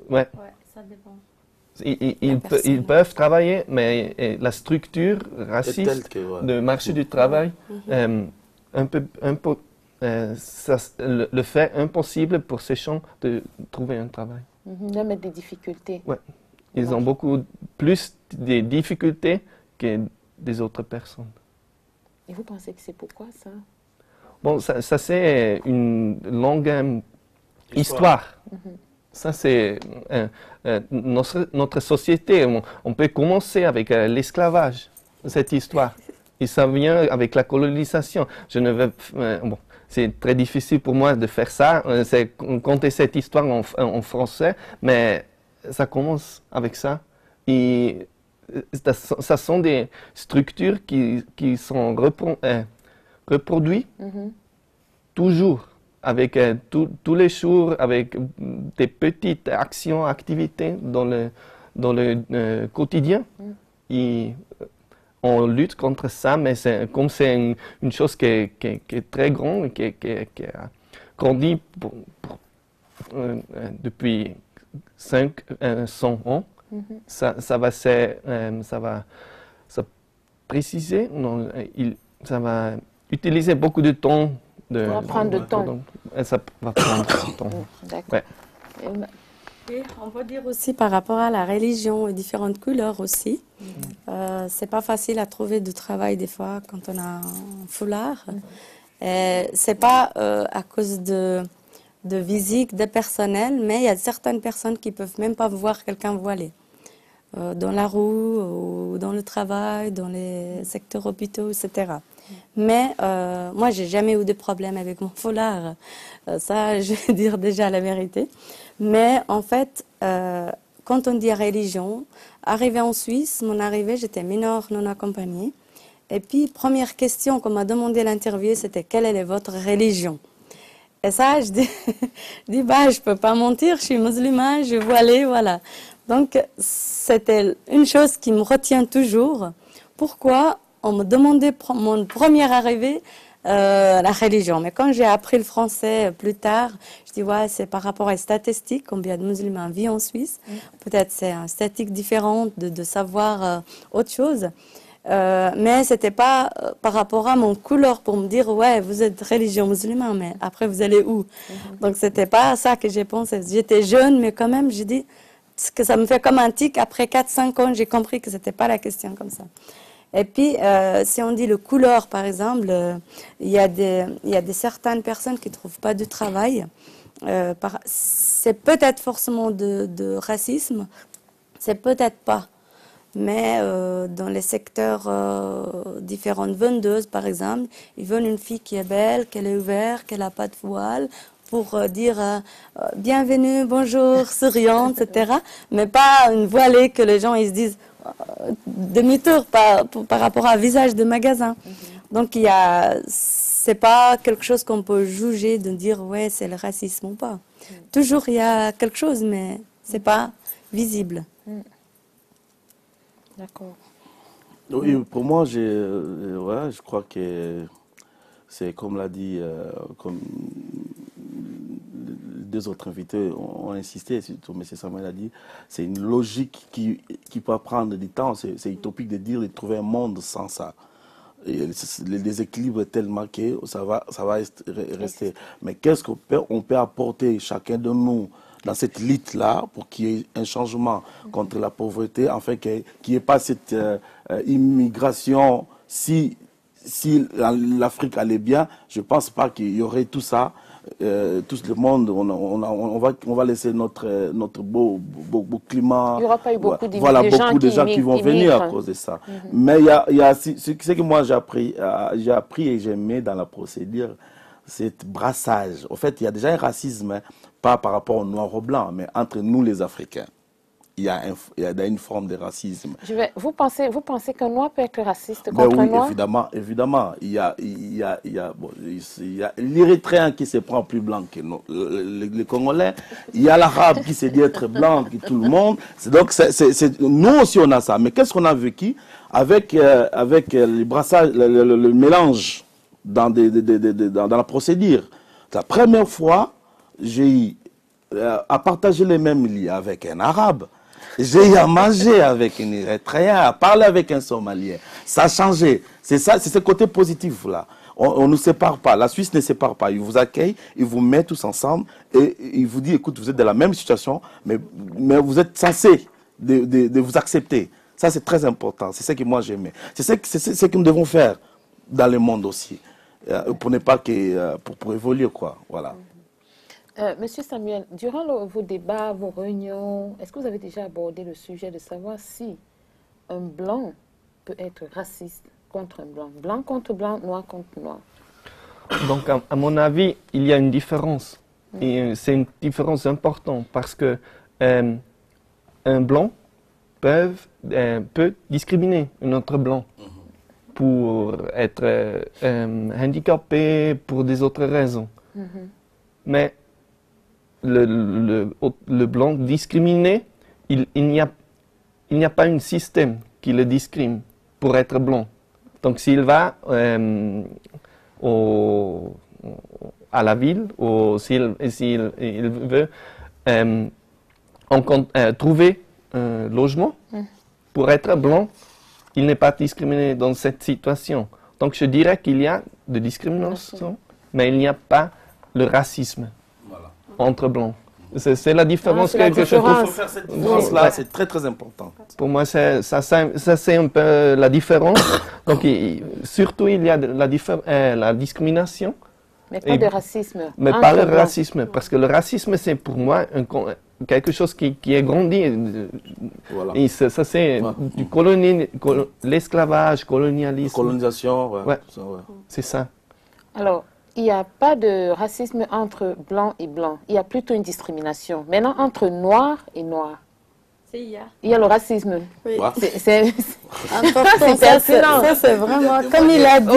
Ouais, ça dépend. Ils peuvent travailler, mais la structure raciste du marché du travail le fait impossible pour ces gens de trouver un travail. Il y a des difficultés. Ouais. Ils ont beaucoup plus de difficultés que des autres personnes. Et vous pensez que c'est pourquoi ça? Bon, ça c'est une longue histoire. Ça, c'est notre société. On peut commencer avec l'esclavage, cette histoire. Et ça vient avec la colonisation. Je ne veux, bon, c'est très difficile pour moi de faire ça, c'est compter cette histoire en français, mais ça commence avec ça. Et ça sont des structures qui sont reproduites toujours, avec tous les jours, avec des petites actions, activités dans le quotidien. Et on lutte contre ça, mais comme c'est une chose qui est très grande, qui a grandi depuis 100 ans, ça va préciser, non, ça va utiliser beaucoup de temps. Ça va prendre du temps. Ça va prendre du temps. D'accord. Ouais. Et on peut dire aussi par rapport à la religion et différentes couleurs aussi. C'est pas facile à trouver du travail des fois quand on a un foulard. C'est pas à cause de physique, de personnel, mais il y a certaines personnes qui peuvent même pas voir quelqu'un voilé. Dans la rue, ou dans le travail, dans les secteurs hôpitaux, etc. Mais moi, j'ai jamais eu de problème avec mon foulard. Ça, je vais dire déjà la vérité. Mais en fait, quand on dit religion, arrivée en Suisse, mon arrivée, j'étais mineure non accompagnée. Et puis, première question qu'on m'a demandé l'interview, c'était quelle est votre religion? Et ça, je dis bah, je peux pas mentir, je suis musulmane, je suis voilée, voilà. Donc, c'était une chose qui me retient toujours. Pourquoi on me demandait, mon première arrivée, la religion. Mais quand j'ai appris le français plus tard, je dis, ouais, c'est par rapport à les statistiques, combien de musulmans vivent en Suisse. Peut-être c'est une statistique différente de savoir autre chose. Mais c'était pas par rapport à mon couleur pour me dire, ouais, vous êtes religion musulmane, mais après vous allez où? Donc, c'était pas ça que j'ai pensé. J'étais jeune, mais quand même, j'ai dit, que ça me fait comme un tic. Après 4-5 ans, j'ai compris que c'était pas la question comme ça. Et puis, si on dit le couleur, par exemple, il y a certaines personnes qui ne trouvent pas de travail. C'est peut-être forcément de racisme, c'est peut-être pas. Mais dans les secteurs différentes vendeuses, par exemple, ils veulent une fille qui est belle, qu'elle est ouverte, qu'elle n'a pas de voile, pour dire bienvenue, bonjour, souriante, etc. Mais pas une voilée que les gens ils se disent demi-tour par rapport à un visage de magasin. Donc c'est pas quelque chose qu'on peut juger de dire ouais c'est le racisme ou pas. Toujours il y a quelque chose mais c'est pas visible. D'accord. Oui, pour moi je crois que c'est comme l'a dit comme les deux autres invités ont insisté, surtout M. Samuel a dit, c'est une logique qui peut prendre du temps. C'est utopique de dire de trouver un monde sans ça. Et le déséquilibre est tellement que ça va rester. Mais qu'est-ce qu'on peut apporter chacun de nous dans cette lutte-là pour qu'il y ait un changement contre la pauvreté, afin qu'il n'y ait pas cette immigration. Si l'Afrique allait bien, je ne pense pas qu'il y aurait tout ça. Tout le monde, on va laisser notre beau climat. Il n'y aura pas eu beaucoup de gens qui vont venir à cause de ça. Mais il y a ce que moi j'ai appris et j'aimais dans la procédure, c'est brassage. En fait, il y a déjà un racisme, pas par rapport aux noirs ou blancs, mais entre nous les Africains. Il y a une forme de racisme. Vous pensez qu'un noir peut être raciste contre un noir? Évidemment. Il y a l'Érythréen qui se prend plus blanc que nous, les Congolais. Il y a l'Arabe qui se dit être blanc que tout le monde. Donc, nous aussi, on a ça. Mais qu'est-ce qu'on a vécu avec le brassage, le mélange dans la procédure? La première fois, j'ai eu à partager les mêmes lits avec un Arabe. J'ai eu à manger avec un Érythréen, à parler avec un Somalien. Ça a changé. C'est ça, c'est ce côté positif-là. On ne sépare pas. La Suisse ne sépare pas. Ils vous accueillent, ils vous mettent tous ensemble et ils vous disent, écoute, vous êtes dans la même situation, mais vous êtes censés de vous accepter. Ça, c'est très important. C'est ce que moi j'aimais. C'est ce que nous devons faire dans le monde aussi, pour ne pas que, pour évoluer, quoi, voilà. Monsieur Samuel, durant vos débats, vos réunions, est-ce que vous avez déjà abordé le sujet de savoir si un blanc peut être raciste contre un blanc, blanc contre blanc, noir contre noir? Donc, à mon avis, il y a une différence. Et c'est une différence importante parce que un blanc peut discriminer un autre blanc pour être handicapé pour des autres raisons. Mais le blanc discriminé, il n'y a pas un système qui le discrimine pour être blanc. Donc s'il va à la ville ou s'il veut trouver un logement pour être blanc, il n'est pas discriminé dans cette situation. Donc je dirais qu'il y a de discrimination, mais il n'y a pas le racisme entre blancs. C'est la différence que je trouve. Il faut faire cette différence-là, c'est très très important. Pour moi, ça c'est un peu la différence. Donc, surtout, il y a la discrimination. Mais pas de racisme. Mais pas le racisme, parce que le racisme, c'est pour moi quelque chose qui est grandi. Voilà. Et ça c'est du l'esclavage, colonialisme. Colonisation, ouais. C'est ça. Alors, il n'y a pas de racisme entre blanc et blanc. Il y a plutôt une discrimination. Maintenant, entre noir et noir, il y a le racisme. Oui. C'est important. Ça, c'est vraiment, comme il a dit,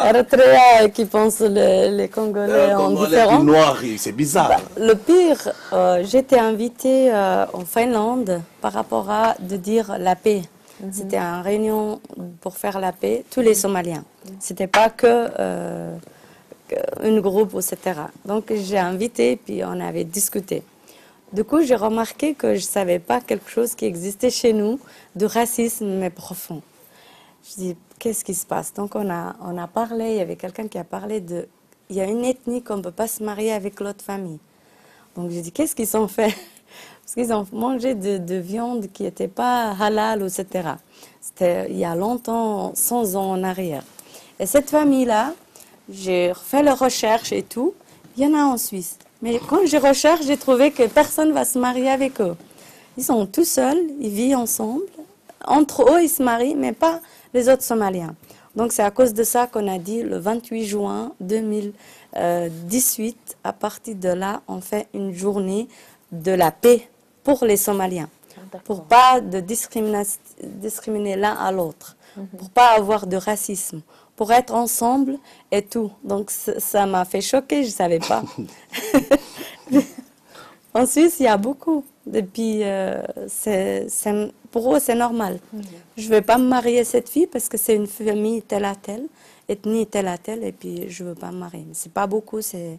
Eritrea qui pense les Congolais en différent. Les noirs, c'est bizarre. Le pire, j'étais invitée en Finlande par rapport à de dire la paix. C'était une réunion pour faire la paix, tous les Somaliens. C'était pas que une groupe, etc. Donc j'ai invité, puis on avait discuté. Du coup, j'ai remarqué que je ne savais pas quelque chose qui existait chez nous, de racisme, mais profond. Je dis, qu'est-ce qui se passe? Donc on a parlé, il y avait quelqu'un qui a parlé de... Il y a une ethnie qu'on ne peut pas se marier avec l'autre famille. Donc j'ai dit, qu'est-ce qu'ils ont fait? Parce qu'ils ont mangé de viande qui n'était pas halal, etc. C'était il y a longtemps, 100 ans en arrière. Et cette famille-là, j'ai fait les recherches et tout, il y en a en Suisse. Mais quand j'ai recherché, j'ai trouvé que personne ne va se marier avec eux. Ils sont tout seuls, ils vivent ensemble. Entre eux, ils se marient, mais pas les autres Somaliens. Donc c'est à cause de ça qu'on a dit le 28 juin 2018, à partir de là, on fait une journée de la paix pour les Somaliens. Pour pas de discriminer l'un à l'autre. Pour pas avoir de racisme. Pour être ensemble et tout. Donc ça m'a fait choquer, je ne savais pas. En Suisse, il y a beaucoup. Et puis, pour eux, c'est normal. Je ne vais pas me marier cette fille parce que c'est une famille telle à telle, ethnie telle à telle, et puis je ne veux pas me marier. Mais ce n'est pas beaucoup, c'est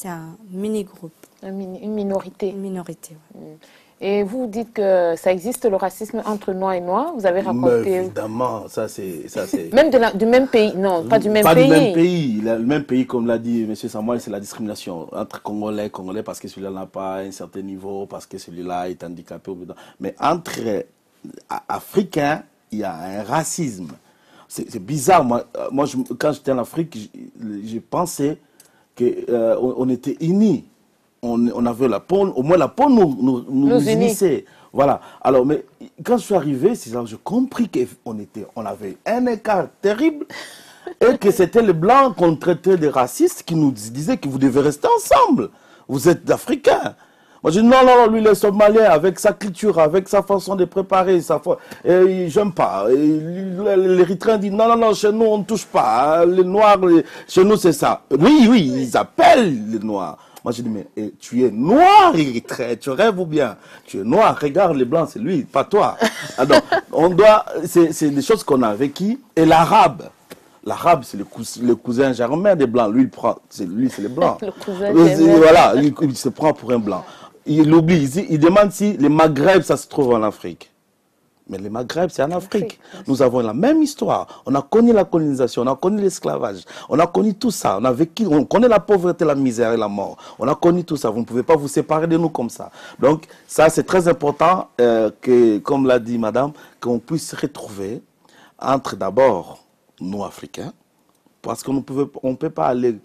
un mini-groupe. Une minorité. Une minorité, oui. Et vous dites que ça existe le racisme entre noirs et noirs. Vous avez raconté... Mais évidemment, ça c'est... Même du même pays, non, pas du même pays. Pas du même pays. Le même pays, comme l'a dit M. Samuel, c'est la discrimination entre Congolais parce que celui-là n'a pas un certain niveau, parce que celui-là est handicapé. Mais entre Africains, il y a un racisme. C'est bizarre. Moi quand j'étais en Afrique, je pensais qu'on était unis. On avait la peau, au moins la peau nous unissait. Voilà. Alors, mais quand je suis arrivé, c'est là que j'ai compris qu'on avait un écart terrible et que c'était les Blancs qu'on traitait de racistes qui nous disaient que vous devez rester ensemble. Vous êtes Africains. Moi, je dis non, lui, il est Somalien, avec sa culture, avec sa façon de préparer, j'aime pas. L'Érythréen dit non, chez nous, on ne touche pas. Les Noirs, chez nous, c'est ça. Oui, ils appellent les Noirs. Moi, je dis, mais tu es noir, Érythréen, tu rêves ou bien? Tu es noir, regarde les Blancs, c'est lui, pas toi. Alors, c'est des choses qu'on a vécues. Et l'arabe, c'est le cousin germain des Blancs. Lui, c'est les Blancs. Le cousin voilà, il se prend pour un Blanc. Il oublie, il demande si les Maghreb, ça se trouve en Afrique. Mais les Maghreb, c'est en Afrique. Nous avons la même histoire. On a connu la colonisation, on a connu l'esclavage, on a connu tout ça. On connaît la pauvreté, la misère et la mort. On a connu tout ça. Vous ne pouvez pas vous séparer de nous comme ça. Donc, ça, c'est très important que, comme l'a dit madame, qu'on puisse se retrouver entre d'abord nous, Africains, parce qu'on ne peut pas aller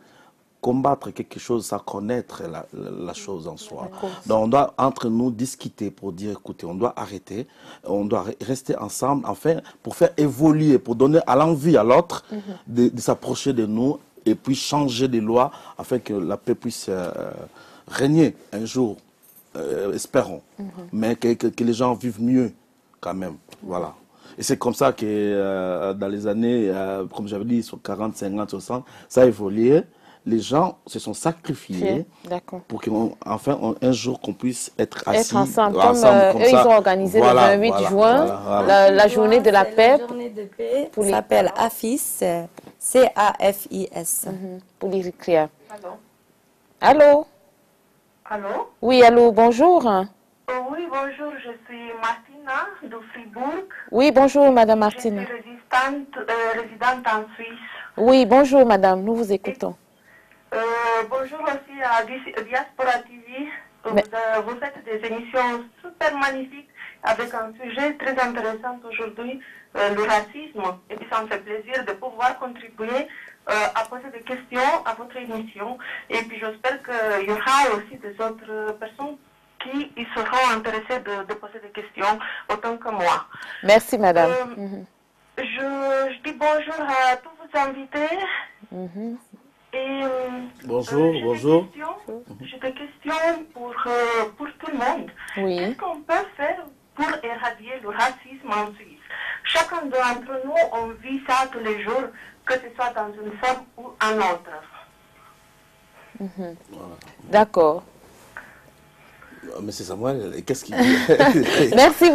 combattre quelque chose sans connaître la chose en soi. Donc on doit entre nous discuter pour dire, écoutez, on doit arrêter, on doit rester ensemble, enfin, pour faire évoluer, pour donner à l'envie à l'autre de s'approcher de nous et puis changer des lois afin que la paix puisse régner un jour, espérons, mais que les gens vivent mieux quand même, voilà. Et c'est comme ça que dans les années, comme j'avais dit, sur 40, 50, 60, ça a évolué. Les gens se sont sacrifiés pour qu'enfin un jour qu'on puisse être assis ensemble. Comme eux, ça. ils ont organisé le 28 juin la journée de la paix. La journée de paix s'appelle AFIS, C-A-F-I-S. Pour les écrire. Allô? Allô? Oui, allô, bonjour. Oui, bonjour, je suis Martina de Fribourg. Oui, bonjour, Madame Martina. Je suis résidente en Suisse. Oui, bonjour, Madame, nous vous écoutons. Bonjour aussi à Diaspora TV. Vous faites des émissions super magnifiques avec un sujet très intéressant aujourd'hui, le racisme. Et puis ça me fait plaisir de pouvoir contribuer à poser des questions à votre émission. Et puis j'espère qu'il y aura aussi des autres personnes qui seront intéressées de poser des questions autant que moi. Merci, Madame. Je dis bonjour à tous vos invités. Et, bonjour. J'ai des questions pour tout le monde. Oui. Qu'est-ce qu'on peut faire pour éradiquer le racisme en Suisse? Chacun d'entre nous, on vit ça tous les jours, que ce soit dans une forme ou un autre. D'accord. Monsieur Samuel, qu'est-ce qu'il dit? Merci,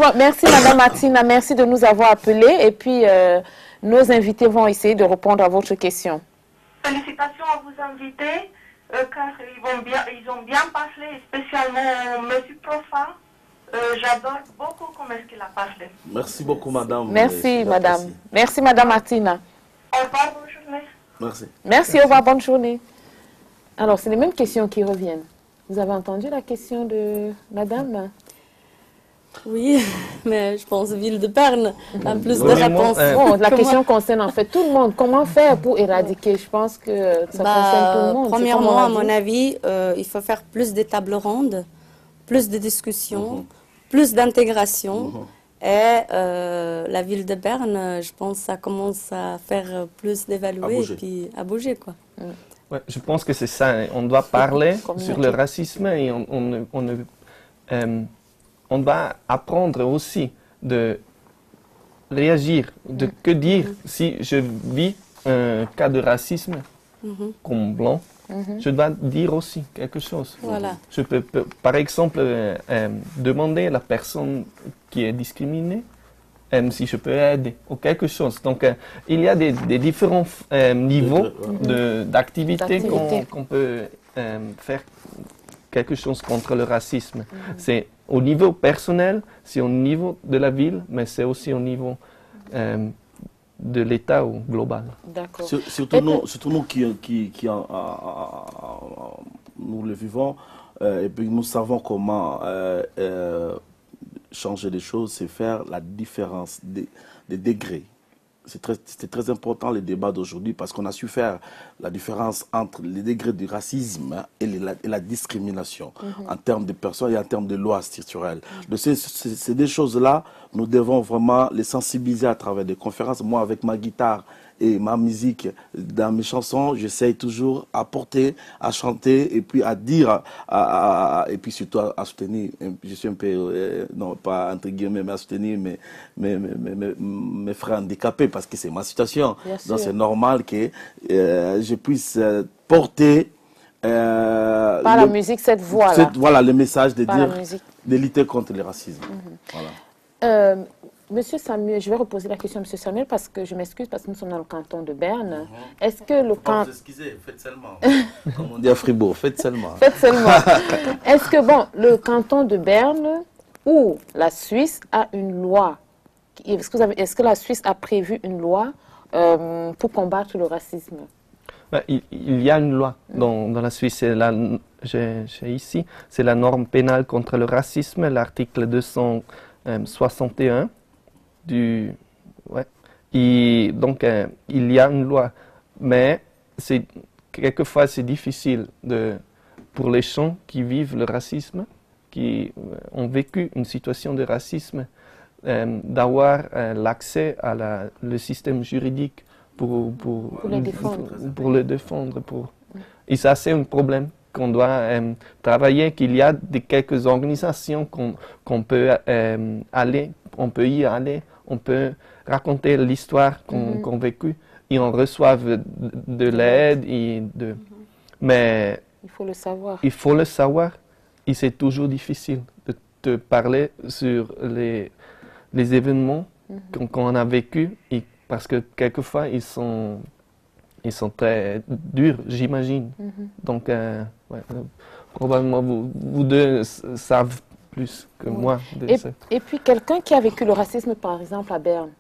Madame Martina. Merci de nous avoir appelés. Et puis, nos invités vont essayer de répondre à votre question. Félicitations à vos invités, car ils ont bien parlé, spécialement M. Profa. J'adore beaucoup comment est-ce qu'il a parlé. Merci beaucoup, Madame. Merci, Madame. Merci, Madame Martina. Au revoir, bonne journée. Merci. Merci, au revoir, bonne journée. Alors, c'est les mêmes questions qui reviennent. Vous avez entendu la question de Madame? Oui, mais je pense ville de Berne a plus de réponses. La question concerne en fait tout le monde. Comment faire pour éradiquer? Je pense que ça concerne tout le monde. Premièrement, à mon avis, il faut faire plus de tables rondes, plus de discussions, plus d'intégration. Et la ville de Berne, je pense que ça commence à faire plus d'évaluer et puis à bouger, quoi. Ouais, je pense que c'est ça. On doit parler sur le racisme et on doit apprendre aussi de réagir, de que dire si je vis un cas de racisme comme blanc. Je dois dire aussi quelque chose. Voilà. Je peux, par exemple, demander à la personne qui est discriminée si je peux aider ou quelque chose. Donc, il y a des différents niveaux d'activité qu'on peut faire quelque chose contre le racisme. C'est au niveau personnel, c'est au niveau de la ville, mais c'est aussi au niveau de l'État ou global. D'accord. Surtout nous qui nous le vivons, et puis nous savons comment changer les choses, c'est faire la différence des degrés. C'était très important le débat d'aujourd'hui parce qu'on a su faire la différence entre les degrés du racisme et la discrimination en termes de personnes et en termes de lois structurelles. De ces deux choses-là, nous devons vraiment les sensibiliser à travers des conférences. Moi, avec ma guitare et ma musique, dans mes chansons, j'essaye toujours à porter, à chanter et puis à dire, et puis surtout à soutenir. Je suis un peu, non pas entre guillemets, mais à soutenir mes frères handicapés parce que c'est ma situation. Donc c'est normal que je puisse porter par la musique cette voix-là. Voilà le message de dire, de lutter contre le racisme. Voilà. Monsieur Samuel, je vais reposer la question à Monsieur Samuel parce que je m'excuse parce que nous sommes dans le canton de Berne. Est-ce que le canton... Excusez, faites seulement. Comme on dit à Fribourg, faites seulement. Faites seulement. Est-ce que, bon, le canton de Berne ou la Suisse a une loi? Est-ce que la Suisse a prévu une loi pour combattre le racisme? Il y a une loi dans la Suisse. J'ai ici, c'est la norme pénale contre le racisme, l'article 261. Et donc, il y a une loi Mais quelquefois, c'est difficile pour les gens qui vivent le racisme, qui ont vécu une situation de racisme, d'avoir l'accès à le système juridique pour le défendre. Et ça, c'est un problème qu'on doit travailler, qu'il y a quelques organisations qu'on peut aller, on peut y aller, on peut raconter l'histoire qu'on a vécue et on reçoit de l'aide. Mais il faut le savoir. Il faut le savoir et c'est toujours difficile de te parler sur les événements qu'on a vécus parce que quelquefois ils sont très durs, j'imagine. Donc, probablement vous deux savez plus que moi. Et puis, quelqu'un qui a vécu le racisme, par exemple, à Berne,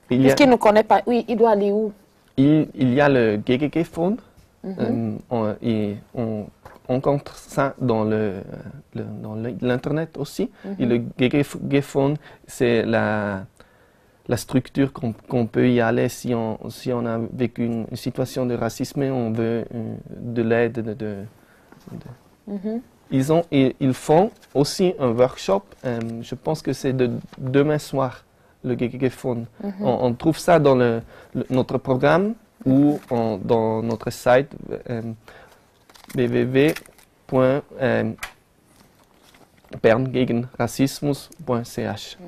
est-ce qu'il ne connaît pas? Oui, il doit aller où? Il y a le GGG-Fonds. On rencontre ça dans l'Internet aussi. Et le GGG-Fonds, c'est la structure qu'on peut y aller si on a vécu une situation de racisme et on veut de l'aide. Ils font aussi un workshop, je pense que c'est demain soir, le GGG-Fonds. On trouve ça dans notre programme ou dans notre site www.berngegenrassismus.ch.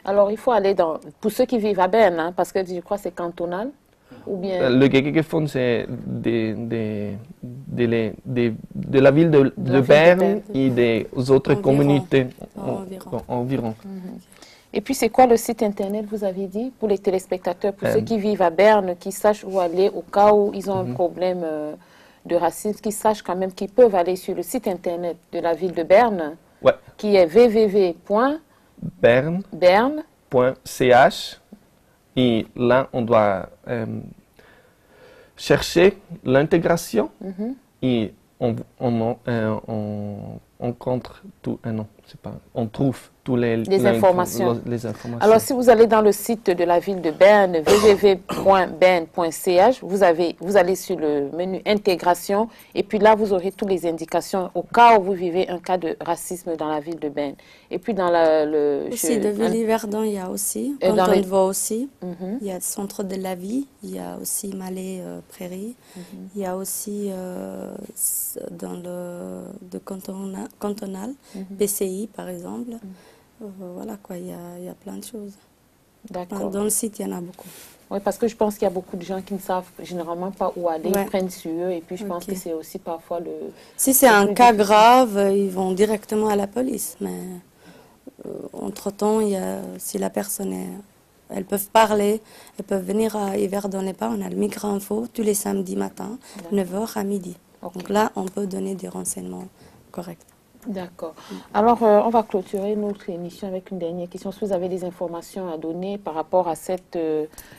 Alors, il faut aller pour ceux qui vivent à Berne, parce que je crois que c'est cantonal, ou bien... Le GGG-Fonds, c'est de la ville de Berne et des autres communautés environ. Et puis, c'est quoi le site internet, vous avez dit, pour les téléspectateurs, pour ceux qui vivent à Berne, qui sachent où aller au cas où ils ont un problème de racisme, qui sachent quand même qu'ils peuvent aller sur le site internet de la ville de Berne, qui est www.berne.ch. Et là, on doit chercher l'intégration et on rencontre tout. Non, c'est pas. On trouve toutes les informations. Alors, si vous allez dans le site de la ville de Berne, www.berne.ch, vous allez sur le menu intégration et puis là, vous aurez toutes les indications au cas où vous vivez un cas de racisme dans la ville de Berne. Et puis dans aussi, de Ville-Verdon, il y a aussi. Canton-de-Vaud aussi. Il y a le centre de la vie. Il y a aussi Malais Prairie. Il y a aussi dans le cantonal, BCI par exemple. Voilà quoi, il y a plein de choses. D'accord. Dans le site, il y en a beaucoup. Oui, parce que je pense qu'il y a beaucoup de gens qui ne savent généralement pas où aller, ils prennent sur eux, et puis je pense que c'est aussi parfois Si c'est un cas grave, ils vont directement à la police, mais entre-temps, si la personne elles peuvent parler, elles peuvent venir à Yverdon-les-Pins, on a le Migrinfo tous les samedis matins, 9h à midi. Donc là, on peut donner des renseignements corrects. D'accord. Alors, on va clôturer notre émission avec une dernière question. Si vous avez des informations à donner par rapport à cette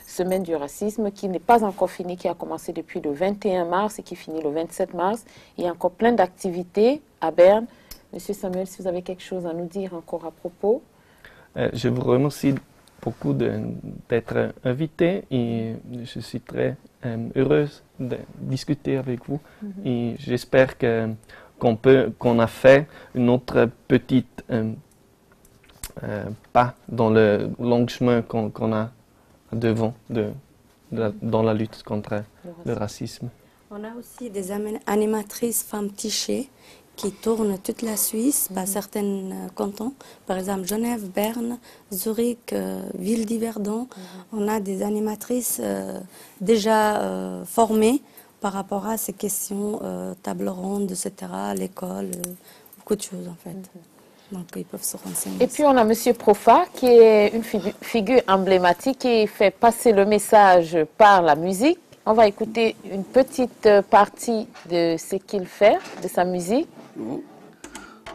semaine du racisme qui n'est pas encore finie, qui a commencé depuis le 21 mars et qui finit le 27 mars. Il y a encore plein d'activités à Berne. Monsieur Samuel, si vous avez quelque chose à nous dire encore à propos. Je vous remercie beaucoup d'être invité et je suis très heureuse de discuter avec vous. Et j'espère qu'on a fait une autre petite pas dans le long chemin qu'on a devant dans la lutte contre le racisme. On a aussi des animatrices femmes tichées qui tournent toute la Suisse, par certains cantons, par exemple Genève, Berne, Zurich, Ville d'Yverdon. On a des animatrices déjà formées par rapport à ces questions, table ronde, etc., l'école, beaucoup de choses en fait. Donc ils peuvent se renseigner. Et puis on a Monsieur Profa qui est une figure emblématique qui fait passer le message par la musique. On va écouter une petite partie de ce qu'il fait, de sa musique.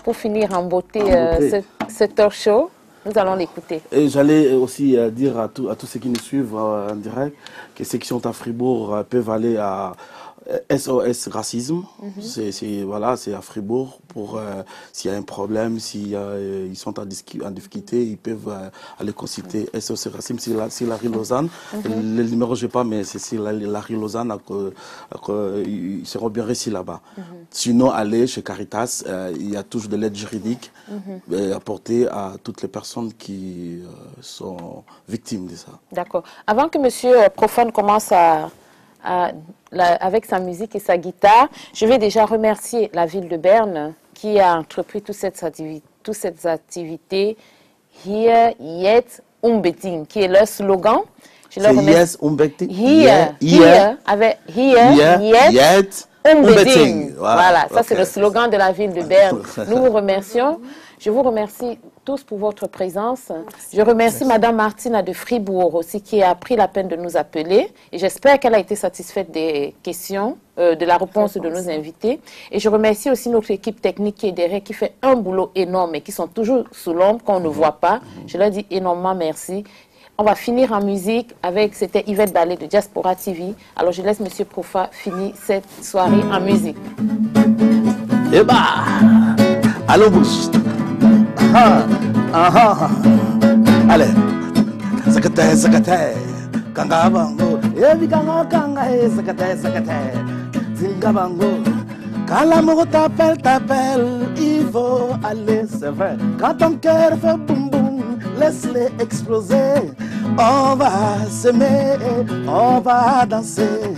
Pour finir en beauté ce talk show, nous allons l'écouter. Et j'allais aussi dire à tous ceux qui nous suivent en direct que ceux qui sont à Fribourg peuvent aller SOS Racisme, voilà, c'est à Fribourg. Pour s'il y a un problème, s'ils sont en difficulté, ils peuvent aller consulter SOS Racisme. C'est la rue Lausanne. Le numéro, je ne sais pas, mais c'est la rue Lausanne. Ils seront bien réussis là-bas. Sinon, aller chez Caritas, il y a toujours de l'aide juridique apportée à toutes les personnes qui sont victimes de ça. D'accord. Avant que M. Profane commence avec sa musique et sa guitare, je vais déjà remercier la ville de Berne qui a entrepris toutes ces activités Hier, Jetzt, Unbedingt, qui est leur slogan. C'est Yes, Unbedingt. Here, Jetzt, Unbedingt. Voilà, ça c'est le slogan de la ville de Berne. Nous vous remercions. Je vous remercie tous pour votre présence. Je remercie Madame Martina de Fribourg aussi qui a pris la peine de nous appeler. Et j'espère qu'elle a été satisfaite des questions, de la réponse de nos invités. Et je remercie aussi notre équipe technique qui est derrière, qui fait un boulot énorme et qui sont toujours sous l'ombre qu'on ne voit pas. Je leur dis énormément merci. On va finir en musique avec, c'était Yvette Ballet de Diaspora TV. Alors je laisse Monsieur Profa finir cette soirée en musique. Eh bah, allons bouge. Allez, sakate, kangabango, evi kanga, sakate, zingabango. Quand l'amour t'appelle, il faut aller, c'est vrai. Quand ton cœur fait boum boum, laisse-les exploser. On va s'aimer, on va danser.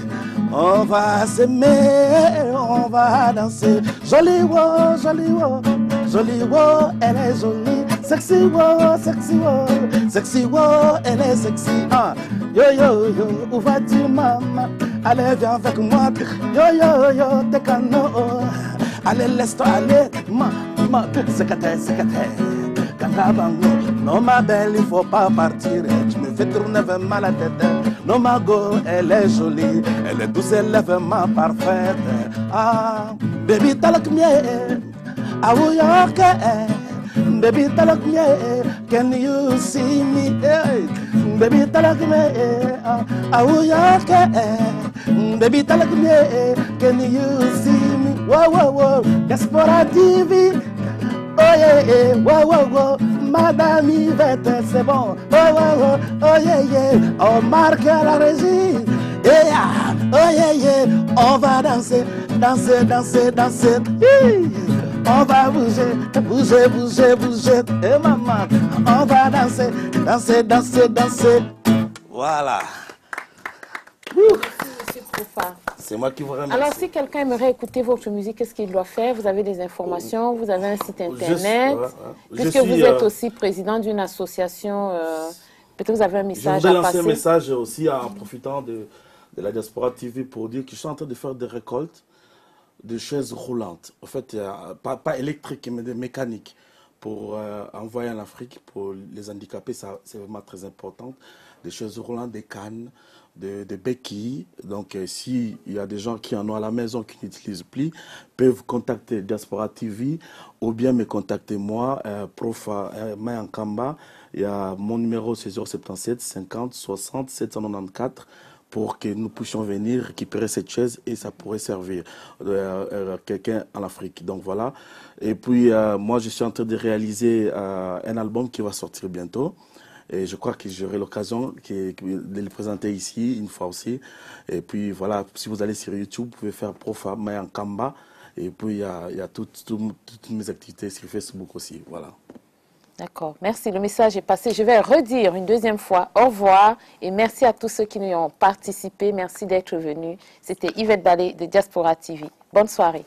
On va s'aimer, on va danser. Jolie wo, jolie wo, jolie wo, elle est jolie. Sexy wo, sexy wo, sexy wo, elle est sexy. Yo yo yo, où vas-tu maman? Allez viens avec moi. Yo yo yo, t'es cano. Allez laisse-toi aller, secrétaire. Non ma belle, il faut pas partir. Tu me fais tourner vraiment la tête. Non ma go, elle est jolie. Elle est douce, elle est vraiment parfaite. Baby talk me, baby talk me, can you see me? Baby talk me, baby talk me, can you see me? Wow, Diaspora TV. Oh yeah, wow, Madame Yvette, c'est bon. Oh yeah, on marque à la régie. Oh yeah, on va danser. On va bouger. Et maman, on va danser. Voilà. C'est moi qui vous remercie. Alors, si quelqu'un aimerait écouter votre musique, qu'est-ce qu'il doit faire? Vous avez des informations, vous avez un site internet. Puisque vous êtes aussi président d'une association, peut-être vous avez un message à passer. Je voudrais lancer un message aussi en profitant de la Diaspora TV pour dire que je suis en train de faire des récoltes de chaises roulantes. En fait, pas électriques, mais mécaniques pour envoyer en Afrique pour les handicapés. C'est vraiment très important. Des chaises roulantes, des cannes, des béquilles. Donc, s'il y a des gens qui en ont à la maison qui n'utilisent plus, peuvent contacter Diaspora TV ou bien me contacter moi, Profa Mayankamba. Il y a mon numéro, c'est 077 50 60 794 pour que nous puissions venir récupérer cette chaise et ça pourrait servir quelqu'un en Afrique. Donc voilà. Et puis, moi, je suis en train de réaliser un album qui va sortir bientôt. Et je crois que j'aurai l'occasion de le présenter ici une fois aussi. Et puis voilà, si vous allez sur YouTube, vous pouvez faire Profa Mayankamba. Et puis il y a toutes mes activités sur Facebook aussi. Voilà. D'accord, merci. Le message est passé. Je vais redire une deuxième fois au revoir et merci à tous ceux qui nous ont participé. Merci d'être venus. C'était Yvette Ballet de Diaspora TV. Bonne soirée.